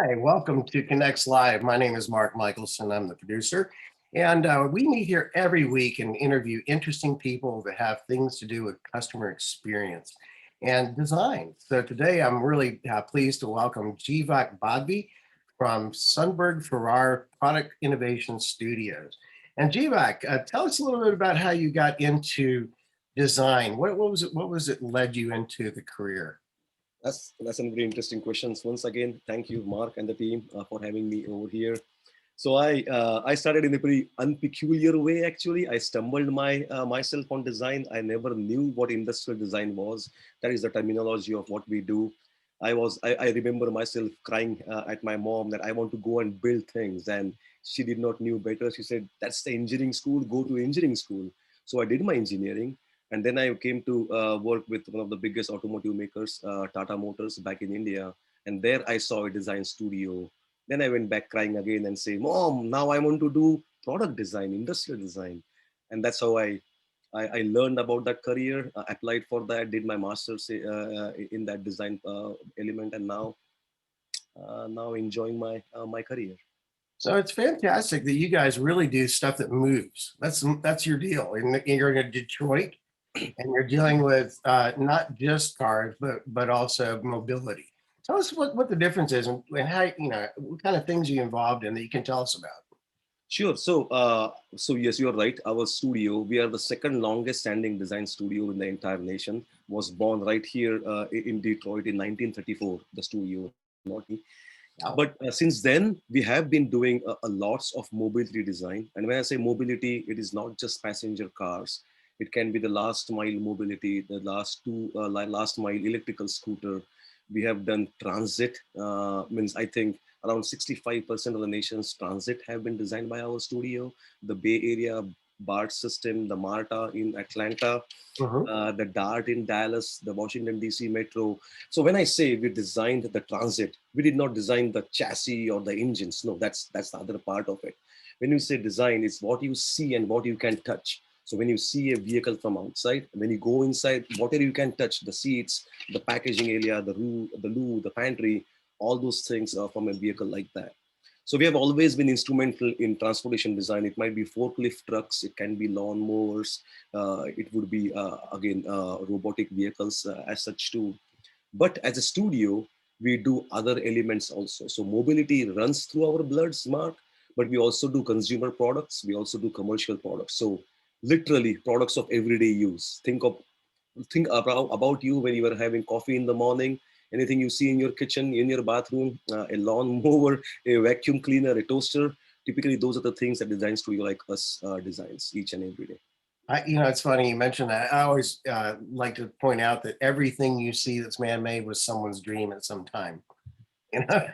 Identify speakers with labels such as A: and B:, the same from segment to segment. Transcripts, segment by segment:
A: Hi, welcome to Connects Live. My name is Mark Michelson. I'm the producer. And we meet here every week and interview interesting people that have things to do with customer experience and design. So today I'm really pleased to welcome Jeevak Badve from Sundberg-Ferar Product Innovation Studios. And Jeevak, tell us a little bit about how you got into design. What was it led you into the career?
B: That's some very interesting questions. Once again, thank you, Mark and the team, for having me over here. So I started in a pretty unpeculiar way. Actually, I stumbled myself on design. I never knew what industrial design was. That is the terminology of what we do. I remember myself crying at my mom that I want to go and build things, and she did not knew better. She said, "That's the engineering school. Go to engineering school." So I did my engineering, and then I came to work with one of the biggest automotive makers, Tata Motors, back in India. And there I saw a design studio. Then I went back crying again and say, "Mom, now I want to do product design, industrial design." And that's how I learned about that career, applied for that, did my master's in that design element, and now enjoying my career.
A: So it's fantastic that you guys really do stuff that moves. That's your deal. And you're in Detroit, and you're dealing with not just cars, but also mobility. Tell us what the difference is and how what kind of things you involved in that you can tell us about.
B: Sure. So yes, you are right. Our studio, we are the second longest standing design studio in the entire nation. Was born right here in Detroit in 1934. The studio, not me. But
A: Wow.
B: since then, we have been doing a lots of mobility design. And when I say mobility, it is not just passenger cars. It can be the last mile mobility, the last mile electrical scooter. We have done transit. Means I think around 65% of the nation's transit have been designed by our studio. The Bay Area BART system, the MARTA in Atlanta,
A: Mhm.
B: the DART in Dallas, the Washington DC Metro. So when I say we designed the transit, we did not design the chassis or the engines. No, that's the other part of it. When you say design, it's what you see and what you can touch. So when you see a vehicle from outside, when you go inside, whatever you can touch, the seats, the packaging area, the loo, the pantry, all those things are from a vehicle like that. So we have always been instrumental in transportation design. It might be forklift trucks, it can be lawn mowers, it would be again robotic vehicles as such too. But as a studio, we do other elements also. So mobility runs through our blood, Mark, but we also do consumer products. We also do commercial products. So literally products of everyday use. Think about you when you are having coffee in the morning. Anything you see in your kitchen, in your bathroom, a lawn mower, a vacuum cleaner, a toaster. Typically, those are the things that design studio like us designs each and every day.
A: It's funny you mentioned that. I always like to point out that everything you see that's man-made was someone's dream at some time. You know,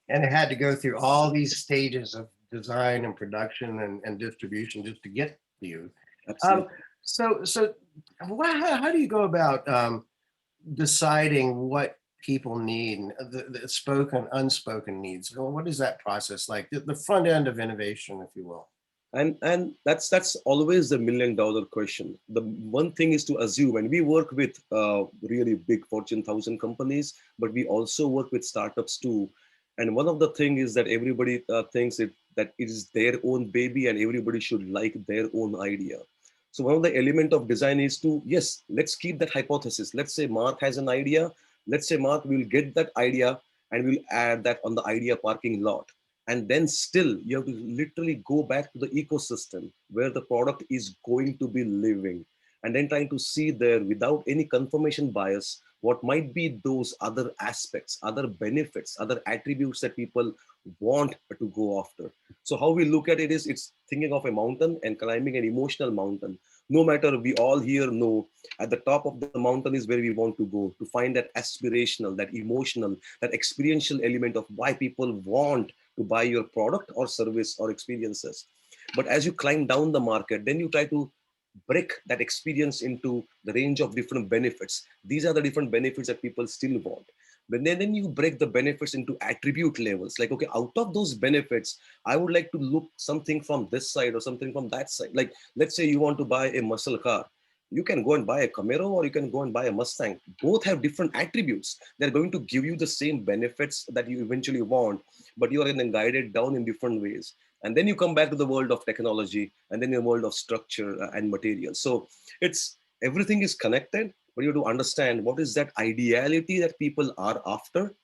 A: and it had to go through all these stages of design and production and distribution just to get to you. Um,
B: Absolutely.
A: so how do you go about deciding what people need, and the spoken, unspoken needs? Well, what is that process like? The front end of innovation, if you will.
B: And that's always the $1 million question. The one thing is to assume, and we work with really big Fortune 1000 companies, but we also work with startups too. And one of the thing is that everybody thinks that it is their own baby and everybody should like their own idea. So one of the element of design is to, yes, let's keep that hypothesis. Let's say Mark has an idea. Let's say Mark will get that idea and we'll add that on the idea parking lot. And then still you have to literally go back to the ecosystem where the product is going to be living, and then trying to see there without any confirmation bias what might be those other aspects, other benefits, other attributes that people want to go after. So how we look at it is, it's thinking of a mountain and climbing an emotional mountain. No matter, we all here know at the top of the mountain is where we want to go to find that aspirational, that emotional, that experiential element of why people want to buy your product or service or experiences. But as you climb down the market, then you try to break that experience into the range of different benefits. These are the different benefits that people still want. But then you break the benefits into attribute levels. Like, okay, out of those benefits, I would like to look something from this side or something from that side. Like, let's say you want to buy a muscle car. You can go and buy a Camaro or you can go and buy a Mustang. Both have different attributes. They're going to give you the same benefits that you eventually want, but you are then guided down in different ways. And then you come back to the world of technology and then the world of structure and material. So it's everything is connected, but you have to understand what is that ideality that people are after,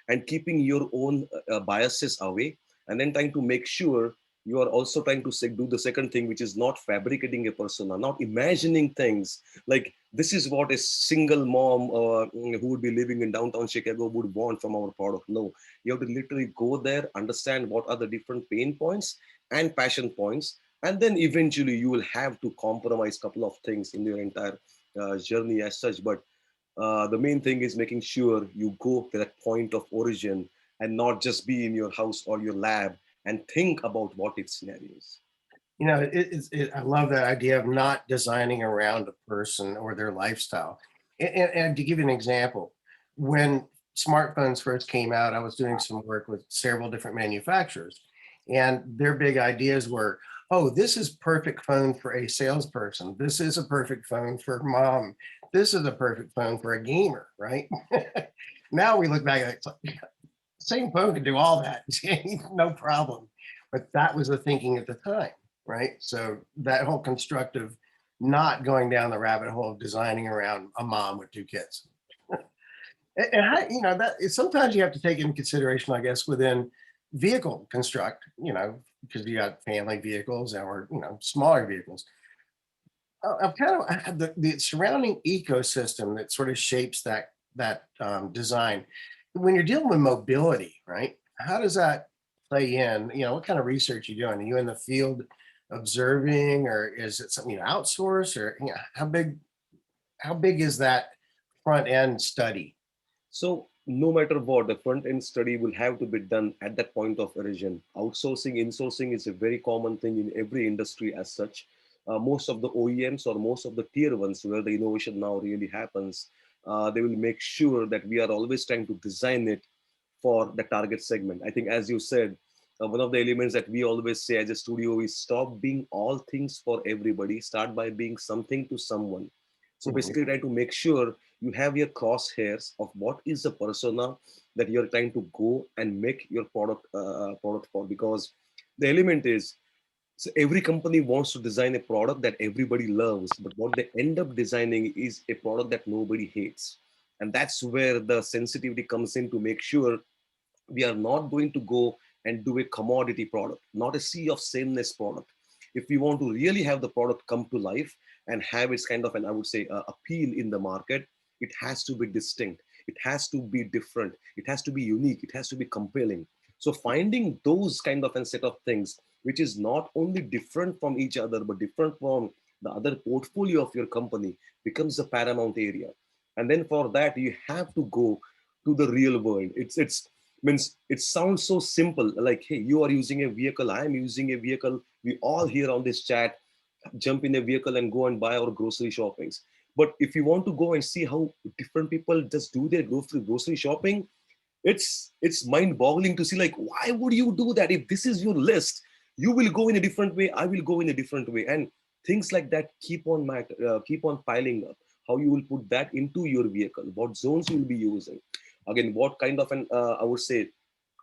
B: and keeping your own biases away, and then trying to make sure you are also trying to do the second thing, which is not fabricating a persona, not imagining things like this is what a single mom who would be living in downtown Chicago would want from our product. No, you have to literally go there, understand what are the different pain points and passion points, and then eventually you will have to compromise a couple of things in your entire journey as such. But the main thing is making sure you go to that point of origin and not just be in your house or your lab and think about what if scenarios.
A: I love that idea of not designing around a person or their lifestyle. And to give you an example, when smartphones first came out, I was doing some work with several different manufacturers, and their big ideas were, oh, this is perfect phone for a salesperson. This is a perfect phone for mom. This is a perfect phone for a gamer, right? Now we look back, it's like, same phone can do all that, no problem. But that was the thinking at the time, right? So that whole constructive, not going down the rabbit hole of designing around a mom with two kids. And that sometimes you have to take into consideration, I guess, within vehicle construct, because you got family vehicles or smaller vehicles. I'm kind of the surrounding ecosystem that sort of shapes that design. When you're dealing with mobility, right? How does that play in? What kind of research are you doing? Are you in the field observing, or is it something you outsource, or how big is that front end study?
B: So no matter what, the front end study will have to be done at that point of origin. Outsourcing, insourcing is a very common thing in every industry as such. Most of the OEMs or most of the tier ones where the innovation now really happens, they will make sure that we are always trying to design it for the target segment. I think, as you said, one of the elements that we always say as a studio is stop being all things for everybody, start by being something to someone. So
A: Mhm.
B: basically, try to make sure you have your crosshairs of what is the persona that you're trying to go and make your product for. Because the element is, so every company wants to design a product that everybody loves, but what they end up designing is a product that nobody hates. And that's where the sensitivity comes in, to make sure we are not going to go and do a commodity product, not a sea of sameness product. If we want to really have the product come to life and have its kind of an, I would say, appeal in the market, it has to be distinct. It has to be different. It has to be unique. It has to be compelling. So finding those kind of a set of things, which is not only different from each other, but different from the other portfolio of your company, becomes the paramount area. And then for that, you have to go to the real world. It's means it sounds so simple, like, hey, you are using a vehicle, I am using a vehicle, we all here on this chat jump in a vehicle and go and buy our grocery shoppings. But if you want to go and see how different people just do their grocery shopping, it's mind boggling to see, like, why would you do that? If this is your list, you will go in a different way, I will go in a different way, and things like that keep on piling up. How you will put that into your vehicle, what zones you will be using, again, what kind of an I would say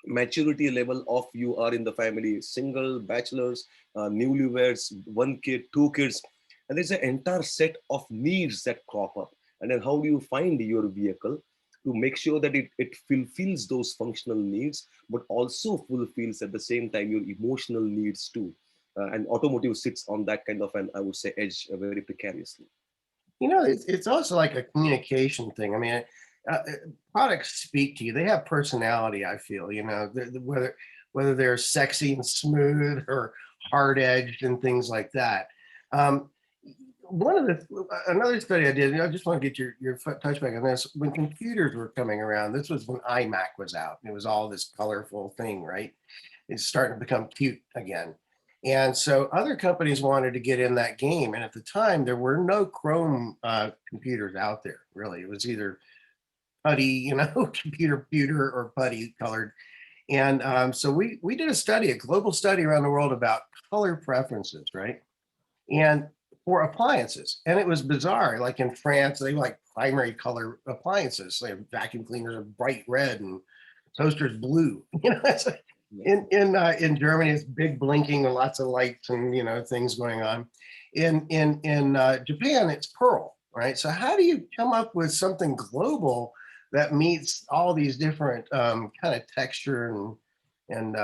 B: maturity level of you are in the family, single, bachelors, newlyweds, one kid, two kids, and there's an entire set of needs that crop up. And then how do you find your vehicle to make sure that it fulfills those functional needs, but also fulfills at the same time your emotional needs too. And automotive sits on that kind of an, I would say, edge very precariously.
A: It's also like a communication thing. I mean, products speak to you. They have personality, I feel, whether they're sexy and smooth or hard edged and things like that. Um, another study I did, and I just want to get your touchback on this. When computers were coming around, this was when iMac was out, and it was all this colorful thing, right? It's starting to become cute again. And so other companies wanted to get in that game. And at the time, there were no Chrome computers out there, really. It was either putty, computer or putty colored. And so we did a global study around the world about color preferences, right? And for appliances. And it was bizarre. Like in France, they like primary color appliances. They have vacuum cleaners are bright red and toasters blue. It's like in Germany, it's big blinking and lots of lights and things going on. In Japan, it's pearl, right? So how do you come up with something global that meets all these different kind of texture and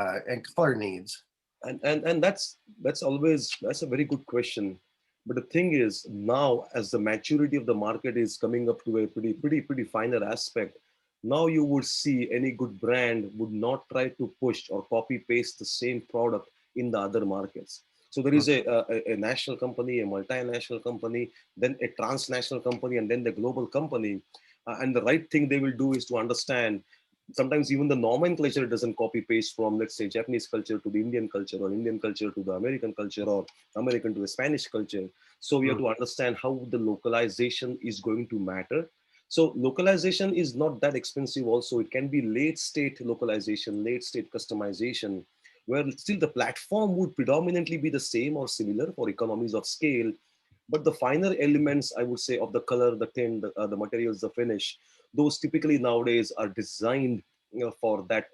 A: color needs?
B: And that's a very good question. But the thing is, now as the maturity of the market is coming up to a pretty finer aspect, now you would see any good brand would not try to push or copy paste the same product in the other markets. So there is a national company, a multinational company, then a transnational company, and then the global company. And the right thing they will do is to understand, sometimes even the nomenclature doesn't copy paste from, let's say, Japanese culture to the Indian culture, or Indian culture to the American culture, or American to the Spanish culture. So we have to understand how the localization is going to matter. So localization is not that expensive also. It can be late state localization, late state customization, where still the platform would predominantly be the same or similar for economies of scale. But the finer elements, I would say, of the color, the tint, the materials, the finish, those typically nowadays are designed for that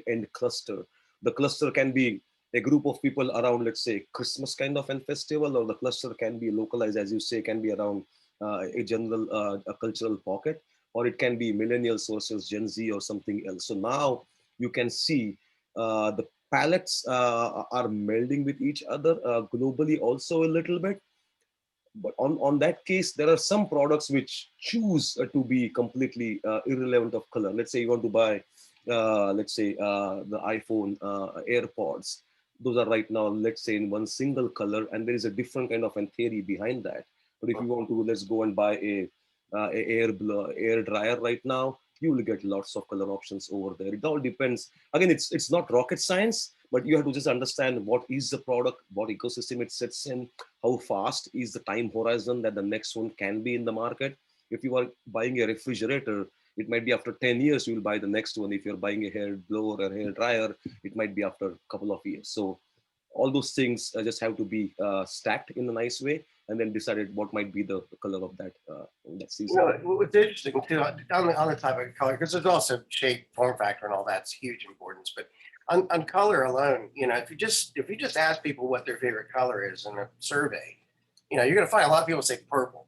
B: end cluster. The cluster can be a group of people around, let's say, Christmas kind of an festival, or the cluster can be localized, as you say, can be around a general a cultural pocket, or it can be millennials versus Gen Z or something else. So now you can see the palettes are melding with each other globally also a little bit. But on that case, there are some products which choose to be completely irrelevant of color. Let's say you want to buy, let's say, the iPhone AirPods. Those are right now, let's say, in one single color, and there is a different kind of a theory behind that. But if you want to, let's go and buy a air dryer right now, you will get lots of color options over there. It all depends. Again, it's not rocket science, but you have to just understand what is the product, what ecosystem it sits in, how fast is the time horizon that the next one can be in the market. If you are buying a refrigerator, it might be after 10 years you will buy the next one. If you're buying a hair blower or hair dryer, it might be after a couple of years. So all those things just have to be stacked in a nice way, and then decided what might be the color of that season.
A: What's interesting too on the topic of color, because there's also shape, form factor, and all that's huge importance. But on color alone, if you just ask people what their favorite color is in a survey, you're going to find a lot of people say purple,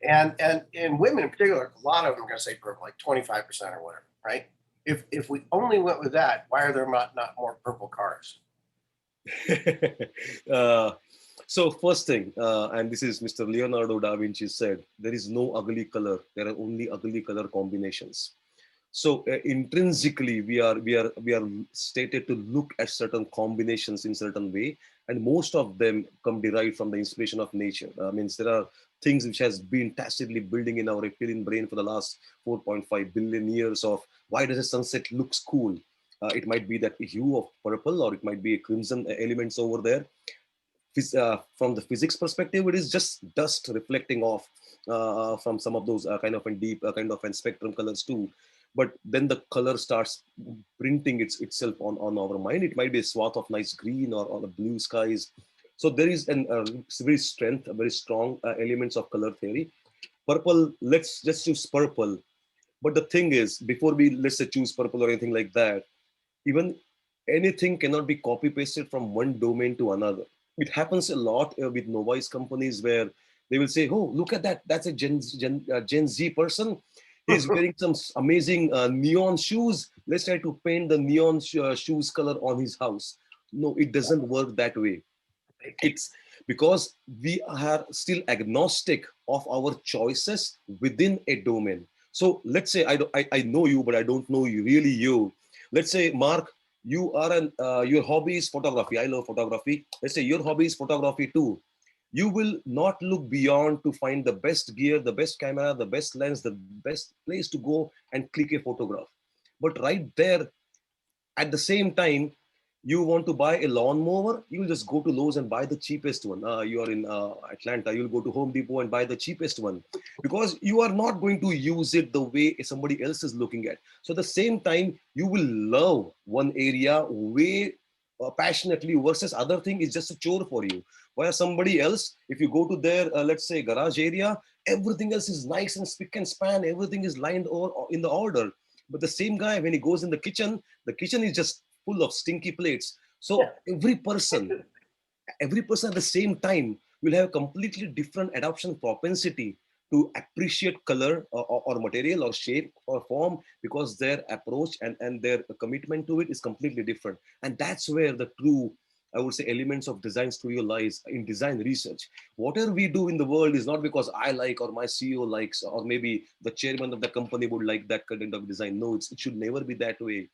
A: and women in particular, a lot of them are going to say purple, like 25% or whatever, right? If we only went with that, why are there not more purple cars?
B: uh, so first thing, and this is Mr. Leonardo da Vinci said, there is no ugly color. There are only ugly color combinations. So intrinsically, we are stated to look at certain combinations in certain way, and most of them come derived from the inspiration of nature. Means there are things which has been tacitly building in our reptilian brain for the last 4.5 billion years of why does a sunset looks cool. It might be that hue of purple, or it might be a crimson elements over there. From the physics perspective, it is just dust reflecting off from some of those kind of a deep kind of a spectrum colors too. But then the color starts printing itself on our mind. It might be a swath of nice green or the blue skies. So there is a very strong elements of color theory. Purple, let's just use purple. But the thing is, before we let's say choose purple or anything like that, even anything cannot be copy pasted from one domain to another. It happens a lot with novice companies where they will say, "Oh, look at that! That's a Gen Z person. He's wearing some amazing neon shoes. Let's try to paint the neon shoes color on his house." No, it doesn't work that way. It's because we are still agnostic of our choices within a domain. So let's say I know you, but I don't know you really you. Let's say, Mark, you are your hobby is photography. I love photography. Let's say your hobby is photography too. You will not look beyond to find the best gear, the best camera, the best lens, the best place to go and click a photograph. But right there, at the same time, you want to buy a lawnmower, you'll just go to Lowe's and buy the cheapest one. You are in Atlanta, you'll go to Home Depot and buy the cheapest one because you are not going to use it the way somebody else is looking at. So at the same time, you will love one area way passionately versus other thing is just a chore for you. Whereas somebody else, if you go to their, let's say, garage area, everything else is nice and spick and span, everything is lined or in the order. But the same guy, when he goes in the kitchen is just full of stinky plates.
A: Yeah.
B: So every person at the same time will have a completely different adoption propensity to appreciate color or material or shape or form, because their approach and their commitment to it is completely different. And that's where the true, I would say, elements of design studio lies in design research. Whatever we do in the world is not because I like or my CEO likes or maybe the chairman of the company would like that kind of design. No, it should never be that way.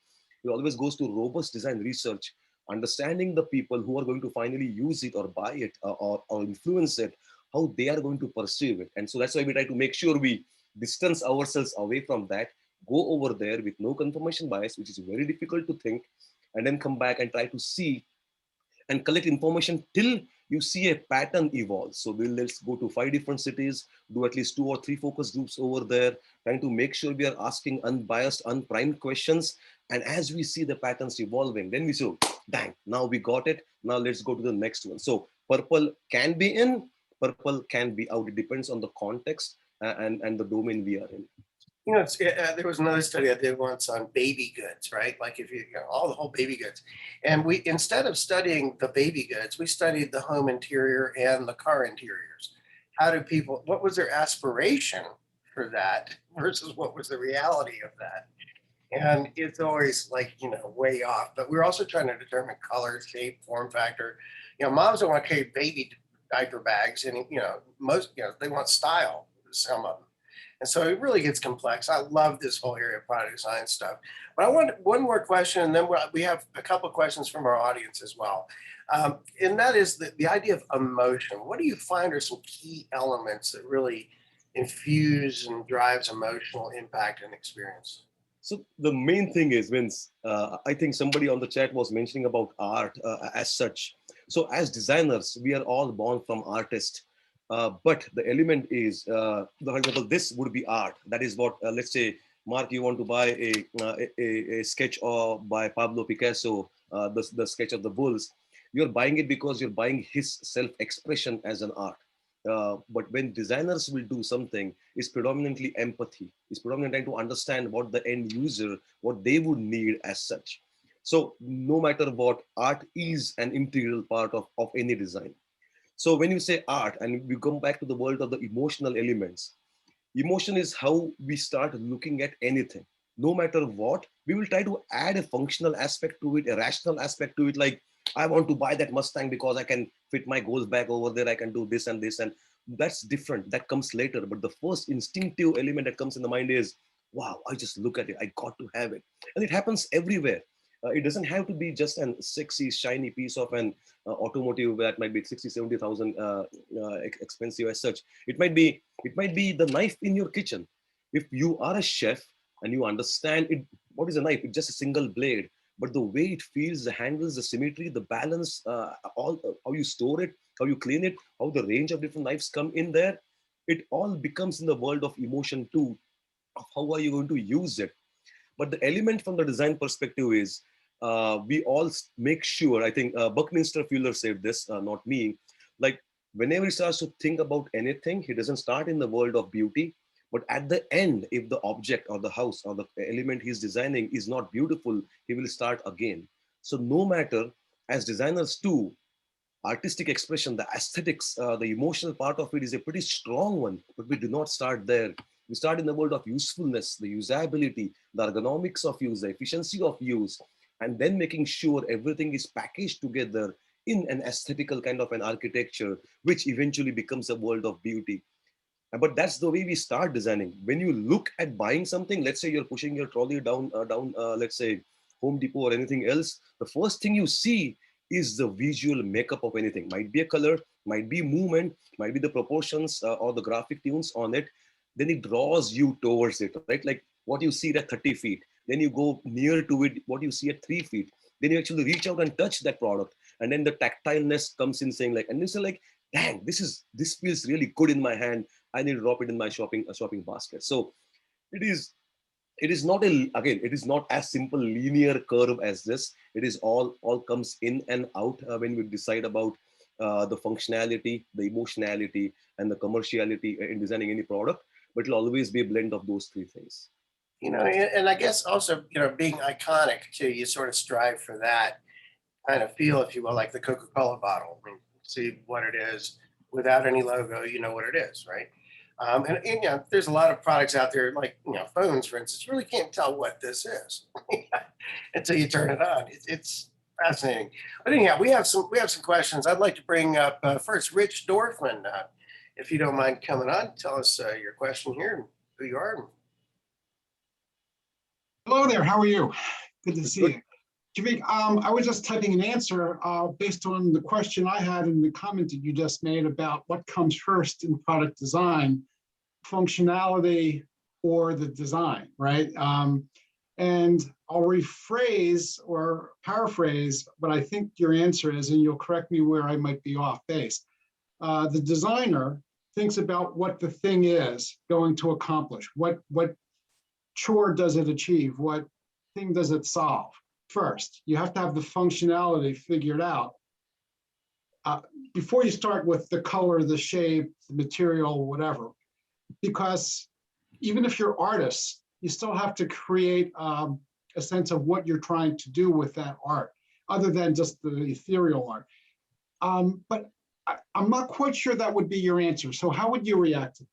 B: It always goes to robust design research, understanding the people who are going to finally use it or buy it or influence it, how they are going to perceive it. And so that's why we try to make sure we distance ourselves away from that, go over there with no confirmation bias, which is very difficult to think, and then come back and try to see and collect information till you see a pattern evolve. So let's go to 5 different cities, do at least 2 or 3 focus groups over there, trying to make sure we are asking unbiased, unprimed questions. And as we see the patterns evolving, then we say, dang, now we got it. Now let's go to the next one. So purple can be in, purple can be out. It depends on the context and the domain we are in.
A: There was another study I did once on baby goods, right? Like if all the whole baby goods, and we, instead of studying the baby goods, we studied the home interior and the car interiors. How do people? What was their aspiration for that versus what was the reality of that? And it's always like way off. But we're also trying to determine color, shape, form factor. Moms don't want to carry baby diaper bags, and most they want style. Some of them. And so it really gets complex. I love this whole area of product design stuff. But I want one more question, and then we have a couple of questions from our audience as well. And that is the idea of emotion. What do you find are some key elements that really infuse and drives emotional impact and experience?
B: So the main thing is, Vince, I think somebody on the chat was mentioning about art as such. So as designers, we are all born from artists. But the element is, for example, this would be art. That is what, let's say, Mark, you want to buy a sketch by Pablo Picasso, the sketch of the bulls. You're buying it because you're buying his self-expression as an art. But when designers will do something, it's predominantly empathy. It's predominantly trying to understand what the end user, what they would need as such. So no matter what, art is an integral part of any design. So when you say art, and we come back to the world of the emotional elements, emotion is how we start looking at anything. No matter what, we will try to add a functional aspect to it, a rational aspect to it, like I want to buy that Mustang because I can fit my goals back over there, I can do this and this, and that's different. That comes later. But the first instinctive element that comes in the mind is, wow, I just look at it, I got to have it. And it happens everywhere. It doesn't have to be just an sexy, shiny piece of an automotive that might be 60, 70,000 expensive as such. It might be the knife in your kitchen. If you are a chef and you understand it, what is a knife? It's just a single blade, but the way it feels, the handles, the symmetry, the balance, all how you store it, how you clean it, how the range of different knives come in there, it all becomes in the world of emotion too. Of how are you going to use it? But the element from the design perspective is, we all make sure, I think Buckminster Fuller said this, not me, like whenever he starts to think about anything, he doesn't start in the world of beauty, but at the end, if the object or the house or the element he's designing is not beautiful, he will start again. So no matter, as designers too, artistic expression, the aesthetics, the emotional part of it is a pretty strong one, but we do not start there. We start in the world of usefulness, the usability, the ergonomics of use, the efficiency of use, and then making sure everything is packaged together in an aesthetical kind of an architecture, which eventually becomes a world of beauty. But that's the way we start designing. When you look at buying something, let's say you're pushing your trolley down, let's say Home Depot or anything else, the first thing you see is the visual makeup of anything. Might be a color, might be movement, might be the proportions or the graphic tunes on it. Then it draws you towards it, right? Like what you see at 30 feet. Then you go near to it, what you see at 3 feet. Then you actually reach out and touch that product. And then the tactileness comes in saying like, and you say like, dang, this feels really good in my hand. I need to drop it in my shopping basket. So it is it is not again, it is not as simple linear curve as this. It is all comes in and out when we decide about the functionality, the emotionality, and the commerciality in designing any product. But it'll always be a blend of those three things.
A: And I guess also, being iconic too, you sort of strive for that kind of feel, if you will, like the Coca-Cola bottle. I mean, see what it is without any logo, you know what it is, right? And there's a lot of products out there, like phones, for instance. You really can't tell what this is until you turn it on. It's fascinating. But anyhow, we have some questions. I'd like to bring up first Rich Dorfman, if you don't mind coming on. Tell us your question here and who you are.
C: Hello there. How are you? Good to see
B: Good.
C: you. Jeevak, I was just typing an answer based on the question I had and the comment that you just made about what comes first in product design, functionality or the design, right? And I'll rephrase or paraphrase what I think your answer is, and you'll correct me where I might be off base. The designer thinks about what the thing is going to accomplish. What chore does it achieve? What thing does it solve? First, you have to have the functionality figured out before you start with the color, the shape, the material, whatever. Because even if you're artists, you still have to create a sense of what you're trying to do with that art, other than just the ethereal art. But I'm not quite sure that would be your answer. So how would you react to that?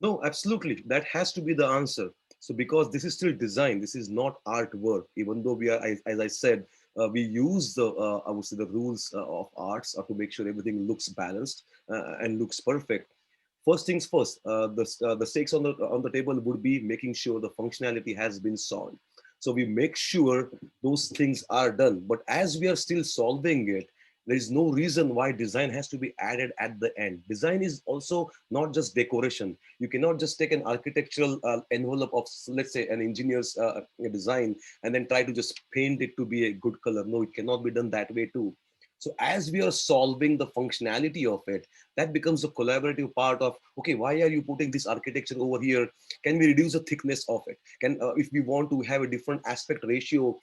B: No, absolutely. That has to be the answer. So because this is still design, this is not artwork, even though we are, as I said, we use the, I would say, the rules of arts to make sure everything looks balanced and looks perfect. First things first, the stakes on the table would be making sure the functionality has been solved. So we make sure those things are done. But as we are still solving it, there is no reason why design has to be added at the end. Design is also not just decoration. You cannot just take an architectural envelope of, let's say, an engineer's design and then try to just paint it to be a good color. No, it cannot be done that way too. So as we are solving the functionality of it, that becomes a collaborative part of, okay, why are you putting this architecture over here? Can we reduce the thickness of it? Can, if we want to have a different aspect ratio,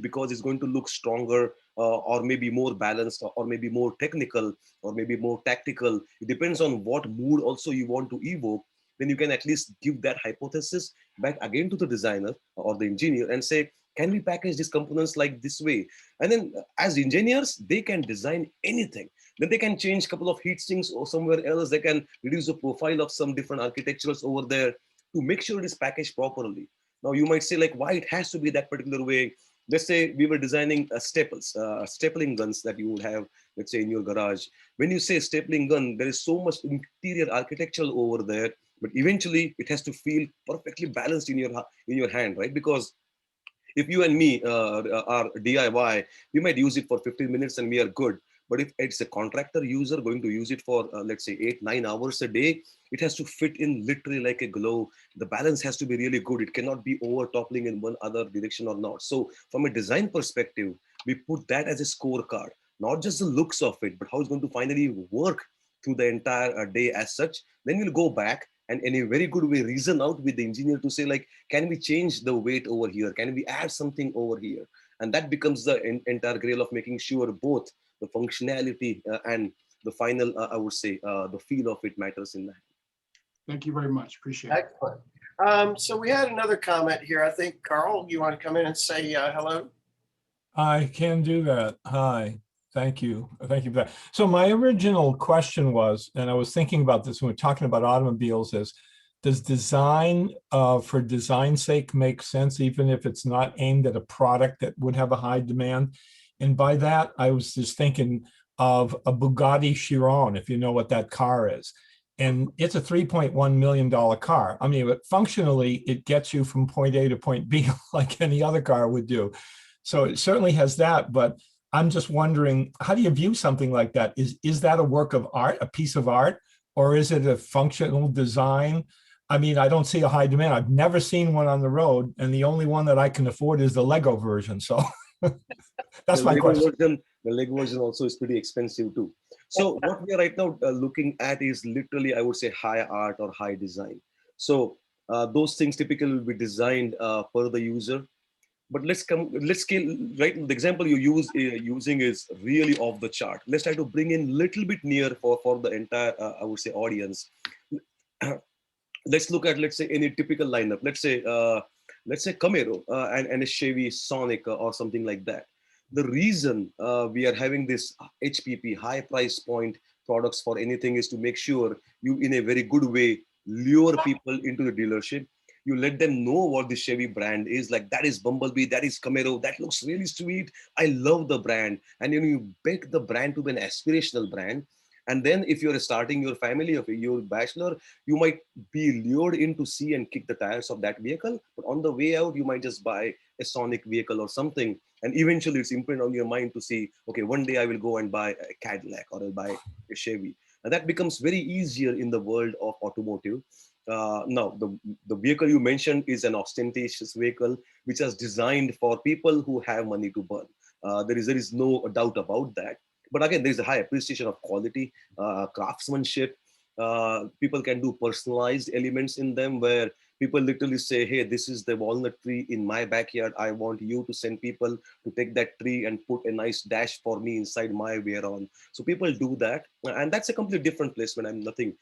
B: because it's going to look stronger or maybe more balanced or maybe more technical or maybe more tactical. It depends on what mood also you want to evoke. Then you can at least give that hypothesis back again to the designer or the engineer and say, can we package these components like this way? And then as engineers, they can design anything. Then they can change a couple of heat sinks or somewhere else. They can reduce the profile of some different architectures over there to make sure it is packaged properly. Now you might say like, why it has to be that particular way? Let's say we were designing stapling guns that you would have, let's say in your garage. When you say stapling gun, there is so much interior architectural over there, but eventually it has to feel perfectly balanced in your hand, right? Because if you and me are DIY, we might use it for 15 minutes and we are good. But if it's a contractor user going to use it for, let's say, 8-9 hours a day, it has to fit in literally like a glove. The balance has to be really good. It cannot be over toppling in one other direction or not. So from a design perspective, we put that as a scorecard, not just the looks of it, but how it's going to finally work through the entire day as such. Then we'll go back and in a very good way reason out with the engineer to say like, can we change the weight over here? Can we add something over here? And that becomes the entire grail of making sure both the functionality and the final, I would say, the feel of it matters in that.
C: Thank you very much. Appreciate it.
A: Excellent. So we had another comment here. I think, Carl, you want to come in and say hello?
D: I can do that. Hi. Thank you. Thank you for that. So my original question was, and I was thinking about this when we're talking about automobiles, is does design for design's sake make sense, even if it's not aimed at a product that would have a high demand? And by that, I was just thinking of a Bugatti Chiron, if you know what that car is. And it's a $3.1 million car. I mean, but functionally, it gets you from point A to point B like any other car would do. So it certainly has that, but I'm just wondering, how do you view something like that? Is that a work of art, a piece of art, or is it a functional design? I mean, I don't see a high demand. I've never seen one on the road, and the only one that I can afford is the Lego version. So that's my question.
B: The Lego version also is pretty expensive too. So what we are right now looking at is literally, I would say, high art or high design. So Those things typically will be designed per the user. But let's scale, right? The example you using is really off the chart. Let's try to bring in little bit near for the entire, I would say, audience. Let's look at, let's say, any typical lineup. Let's say Camaro and a Chevy Sonic or something like that. The reason we are having this HPP, high price point products for anything, is to make sure you, in a very good way, lure people into the dealership. You let them know what the Chevy brand is. Like, that is Bumblebee, that is Camaro, that looks really sweet. I love the brand. And you make the brand to be an aspirational brand. And then if you're starting your family, if you're a bachelor, you might be lured in to see and kick the tires of that vehicle. But on the way out, you might just buy a Sonic vehicle or something. And eventually it's imprinted on your mind to see, okay, one day I will go and buy a Cadillac or I'll buy a Chevy. And that becomes very easier in the world of automotive. Now, the vehicle you mentioned is an ostentatious vehicle, which is designed for people who have money to burn. There is no doubt about that. But again, there's a high appreciation of quality, craftsmanship. People can do personalized elements in them where people literally say, hey, this is the walnut tree in my backyard. I want you to send people to take that tree and put a nice dash for me inside my Veyron. So people do that. And that's a completely different placement. I'm nothing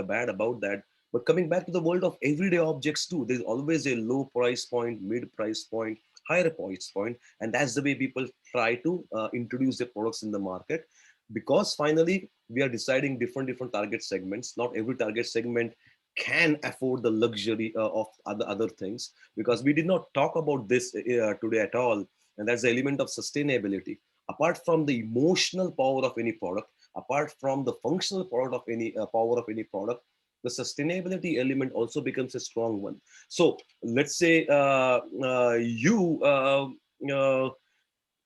B: bad about that. But coming back to the world of everyday objects too, there's always a low price point, mid price point, higher price point. And that's the way people try to introduce their products in the market. Because finally, we are deciding different target segments. Not every target segment can afford the luxury of other things, because we did not talk about this today at all. And that's the element of sustainability. Apart from the emotional power of any product, apart from the functional power of any product, the sustainability element also becomes a strong one. So let's say you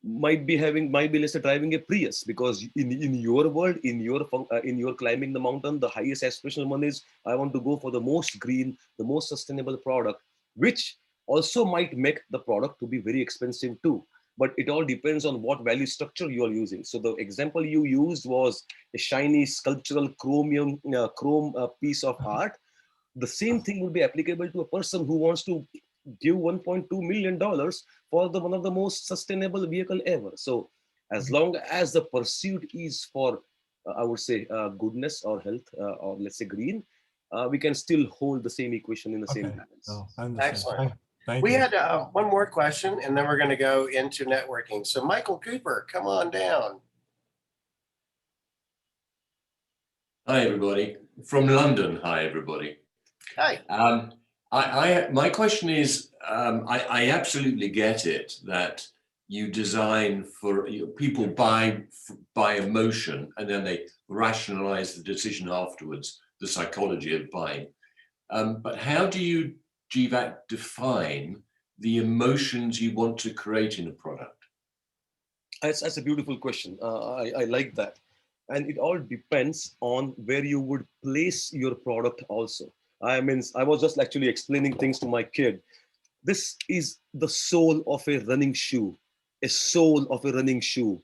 B: might be let's say driving a Prius, because in your world, in your climbing the mountain, the highest aspirational one is, I want to go for the most green, the most sustainable product, which also might make the product to be very expensive too. But it all depends on what value structure you are using. So the example you used was a shiny sculptural chrome piece of art. The same thing will be applicable to a person who wants to give $1.2 million for one of the most sustainable vehicle ever. So as long as the pursuit is for, I would say, goodness or health, or let's say green, we can still hold the same equation in the same balance.
D: Oh, I understand.
A: Excellent.
D: Thank
A: We
D: you.
A: had one more question, and then we're going to go into networking. So Michael Cooper, come on down.
E: Hi, everybody. From London, hi, everybody.
A: Hi.
E: My question is, I absolutely get it that you design for, people buy by emotion, and then they rationalize the decision afterwards, the psychology of buying. But how do you, Jeevak, define the emotions you want to create in a product?
B: That's a beautiful question. I like that. And it all depends on where you would place your product also. I mean, I was just actually explaining things to my kid. This is the sole of a running shoe, a sole of a running shoe.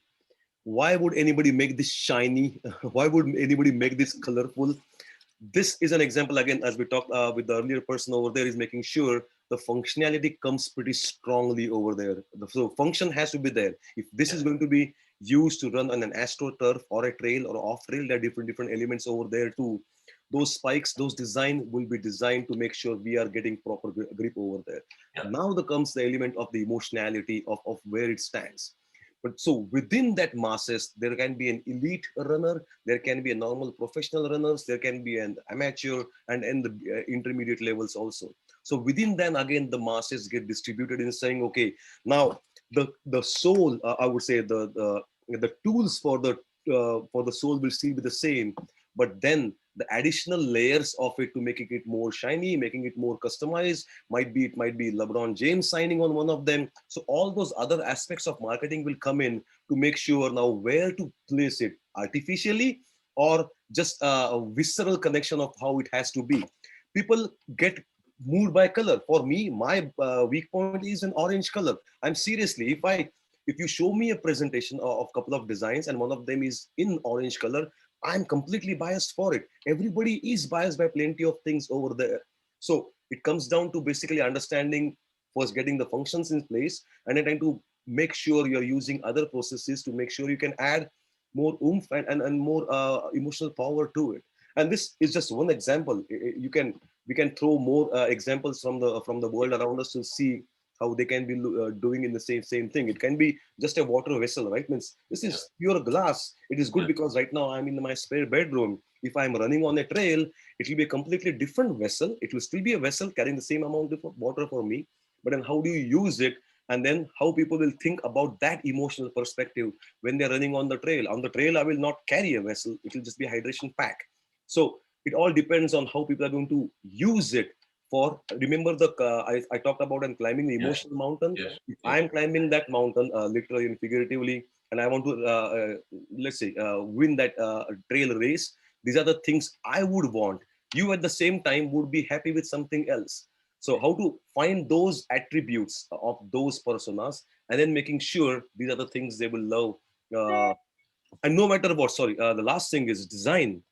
B: Why would anybody make this shiny? Why would anybody make this colorful? This is an example, again, as we talked with the earlier person over there, is making sure the functionality comes pretty strongly over there. So function has to be there. If this is going to be used to run on an AstroTurf or a trail or off-trail, there are different elements over there too. Those spikes, those design will be designed to make sure we are getting proper grip over there.
E: Yeah.
B: Now there comes the element of the emotionality of where it stands. But so within that masses, there can be an elite runner, there can be a normal professional runners, there can be an amateur and the intermediate levels also. So within them, again, the masses get distributed in saying, okay, now the soul, I would say the tools for the soul will still be the same, but then the additional layers of it to making it more shiny, making it more customized, it might be LeBron James signing on one of them. So all those other aspects of marketing will come in to make sure now where to place it artificially or just a visceral connection of how it has to be. People get moved by color. For me, my weak point is an orange color. I'm seriously, if you show me a presentation of a couple of designs and one of them is in orange color, I'm completely biased for it. Everybody is biased by plenty of things over there. So it comes down to basically understanding, first getting the functions in place, and then trying to make sure you're using other processes to make sure you can add more oomph and more emotional power to it. And this is just one example. We can throw more examples from the world around us to see how they can be doing in the same thing. It can be just a water vessel, right? Means this is pure glass. It is good because right now I'm in my spare bedroom. If I'm running on a trail, it will be a completely different vessel. It will still be a vessel carrying the same amount of water for me, but then how do you use it? And then how people will think about that emotional perspective when they're running on the trail. On the trail, I will not carry a vessel. It will just be a hydration pack. So it all depends on how people are going to use it. For remember I talked about and climbing the emotional mountain. If I'm climbing that mountain, literally and figuratively, and I want to let's say win that trail race, these are the things I would want. You at the same time would be happy with something else. So how to find those attributes of those personas, and then making sure these are the things they will love. And no matter what, sorry, the last thing is design.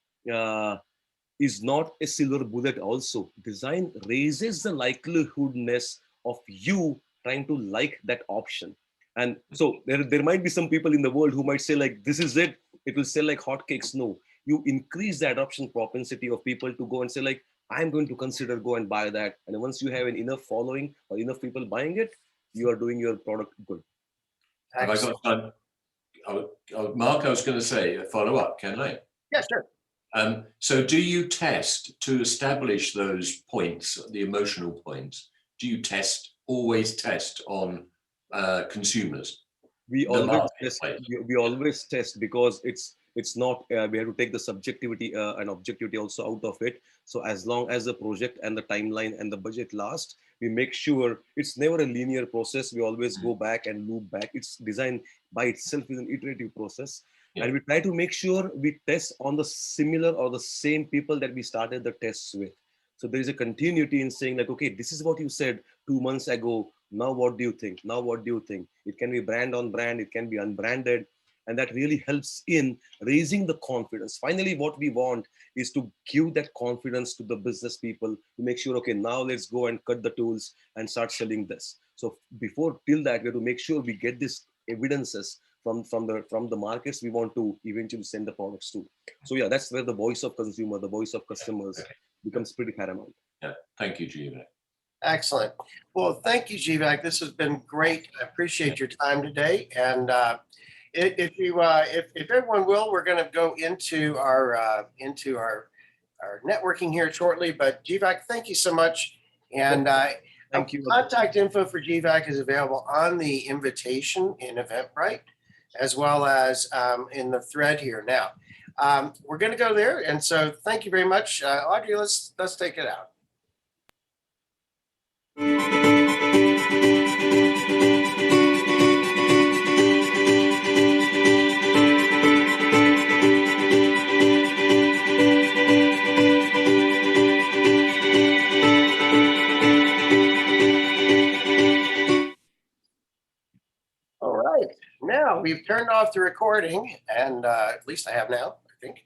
B: Is not a silver bullet. Also design raises the likelihoodness of you trying to like that option. And so there might be some people in the world who might say like, this is it, it will sell like hotcakes. No, you increase the adoption propensity of people to go and say like, I'm going to consider go and buy that. And once you have an enough following or enough people buying it, you are doing your product good.
E: Have I got time? Mark, I was going to say a follow up, can I?
A: Yeah, sure.
E: So do you test to establish those points, the emotional points? Do you always test on consumers?
B: We always test because it's not we have to take the subjectivity and objectivity also out of it. So as long as the project and the timeline and the budget last, we make sure it's never a linear process. We always go back and loop back. It's designed by itself is an iterative process. And we try to make sure we test on the similar or the same people that we started the tests with. So there is a continuity in saying like, okay, this is what you said 2 months ago. Now what do you think? Now what do you think? It can be brand on brand, it can be unbranded. And that really helps in raising the confidence. Finally, what we want is to give that confidence to the business people to make sure, okay, now let's go and cut the tools and start selling this. So before till that, we have to make sure we get these evidences from the markets we want to eventually send the products to. So yeah, that's where the voice of consumer, the voice of customers becomes pretty paramount.
E: Yeah, thank you, Jeevak.
A: Excellent. Well, thank you, Jeevak. This has been great. I appreciate your time today. And if everyone will, we're going to go into our networking here shortly. But Jeevak, thank you so much. And
B: thank you.
A: Contact info for Jeevak is available on the invitation in Eventbrite, as well as in the thread here. Now, we're going to go there. And so thank you very much. Audrey, let's take it out. All right, now we've turned off the recording, and at least I have now, I think.